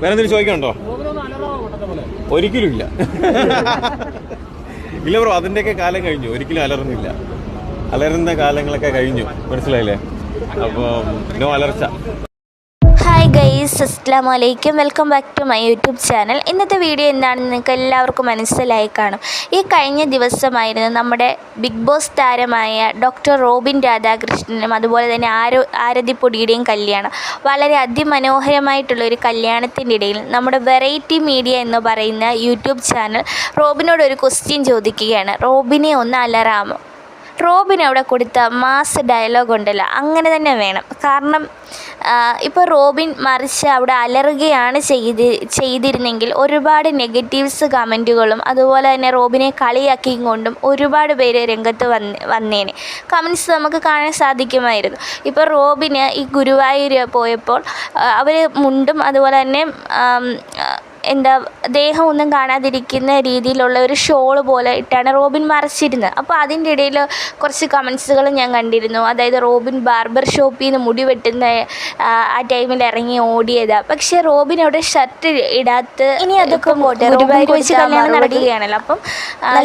വേറെ എന്തെങ്കിലും ചോദിക്കണ്ടോ? ഒരിക്കലും ഇല്ല. ഇല്ല ബ്രോ, അതിൻ്റെയൊക്കെ കാലം കഴിഞ്ഞു. ഒരിക്കലും അലറുന്നില്ല. അലറുന്ന കാലങ്ങളൊക്കെ കഴിഞ്ഞു, മനസ്സിലായില്ലേ? അപ്പോൾ നോ അലർച്ച. ഹായ് ഗൈസ്, അസ്സലാമു അലൈക്കും. Welcome back to my YouTube channel. ഇന്നത്തെ വീഡിയോ എന്താണെന്ന് നിങ്ങൾക്ക് എല്ലാവർക്കും മനസ്സിലായി കാണും. ഈ കഴിഞ്ഞ ദിവസമായിരുന്നു നമ്മുടെ ബിഗ് ബോസ് താരമായ ഡോക്ടർ റോബിൻ രാധാകൃഷ്ണനും അതുപോലെ തന്നെ ആരതിപ്പൊടിയുടെയും കല്യാണം. വളരെ അതിമനോഹരമായിട്ടുള്ളൊരു കല്യാണത്തിൻ്റെ ഇടയിൽ നമ്മുടെ വെറൈറ്റി മീഡിയ എന്ന് പറയുന്ന യൂട്യൂബ് ചാനൽ റോബിനോട് ഒരു ക്വസ്റ്റ്യൻ ചോദിക്കുകയാണ്. റോബിനെ ഒന്ന് അലറാമോ? റോബിൻ അവിടെ കൊടുത്ത മാസ് ഡയലോഗ് ഉണ്ടല്ലോ, അങ്ങനെ തന്നെ വേണം. കാരണം ഇപ്പോൾ റോബിൻ മറിച്ച് അവിടെ അലറുകയാണ് ചെയ്തിരുന്നെങ്കിൽ ഒരുപാട് നെഗറ്റീവ്സ് കമൻറ്റുകളും അതുപോലെ തന്നെ റോബിനെ കളിയാക്കിയും കൊണ്ടും ഒരുപാട് പേര് രംഗത്ത് വന്നേനെ. കമൻറ്റ്സ് നമുക്ക് കാണാൻ സാധിക്കുമായിരുന്നു. ഇപ്പോൾ റോബിന് ഈ ഗുരുവായൂർ പോയപ്പോൾ അവർ മുണ്ടും അതുപോലെ തന്നെ ദേഹം ഒന്നും കാണാതിരിക്കുന്ന രീതിയിലുള്ള ഒരു ഷോൾ പോലെ ഇട്ടാണ് റോബിൻ മറച്ചിരുന്നത്. അപ്പോൾ അതിൻ്റെ ഇടയിൽ കുറച്ച് കമൻസുകൾ ഞാൻ കണ്ടിരുന്നു. അതായത് റോബിൻ ബാർബർ ഷോപ്പിൽ നിന്ന് മുടി വെട്ടുന്ന ആ ടൈമിൽ ഇറങ്ങി ഓടിയതാണ്. പക്ഷേ റോബിൻ അവിടെ ഷർട്ട് ഇടാത്ത, ഇനി അതൊക്കെ പോട്ടെ, ഗുരുവായൂർ വെച്ച് കല്യാണം നടക്കുകയാണല്ലോ. അപ്പം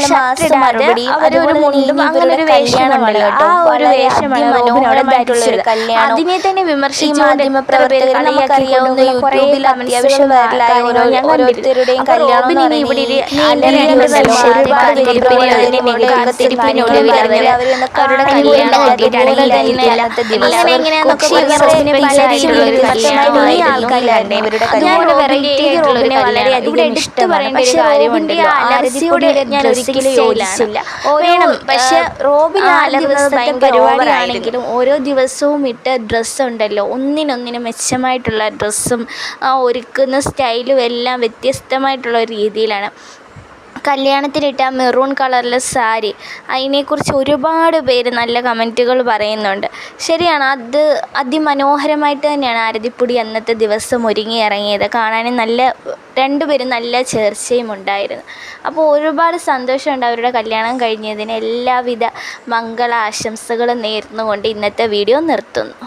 ഷർട്ട് ഇടാതെ അവരൊരു മുണ്ടും അങ്ങനെ ഒരു വേഷമാണല്ലോ, ആ ഒരു വേഷമാണ് റോബിൻ അവിടെ ധരിച്ചത്. അതിനെ തന്നെ വിമർശിച്ചുകൊണ്ട് കളിയാക്കിയാവുന്ന യൂട്യൂബിൽ അത്യാവശ്യം ഓരോരുത്തരുടെയും കല്യാണം വളരെയധികം ഇഷ്ടമാണ്. പക്ഷെ റോബിന്റെ അലർജിയോട് ഞാൻ ഒരിക്കലും യോജിച്ചില്ല. പക്ഷെ റോബിൻ പരിപാടിയാണെങ്കിലും ഓരോ ദിവസവും ഇട്ട ഡ്രസ്സ് ഉണ്ടല്ലോ, ഒന്നിനൊന്നിനും മെച്ചമായിട്ടുള്ള ഡ്രസ്സും ഒരുക്കുന്ന സ്റ്റൈലും എല്ലാം വ്യത്യസ്തമായിട്ടുള്ള ഒരു രീതിയിലാണ്. കല്യാണത്തിനിട്ട മെറൂൺ കളറിലെ സാരി, അതിനെക്കുറിച്ച് ഒരുപാട് പേര് നല്ല കമൻറ്റുകൾ പറയുന്നുണ്ട്. ശരിയാണ്, അത് അതിമനോഹരമായിട്ട് തന്നെയാണ് ആരതിപ്പൊടി അന്നത്തെ ദിവസം ഒരുങ്ങി ഇറങ്ങിയത്. കാണാനും രണ്ടുപേരും നല്ല ചേർച്ചയും ഉണ്ടായിരുന്നു. അപ്പോൾ ഒരുപാട് സന്തോഷമുണ്ട് അവരുടെ കല്യാണം കഴിഞ്ഞതിന്. എല്ലാവിധ മംഗള ആശംസകളും നേർന്നുകൊണ്ട് ഇന്നത്തെ വീഡിയോ നിർത്തുന്നു.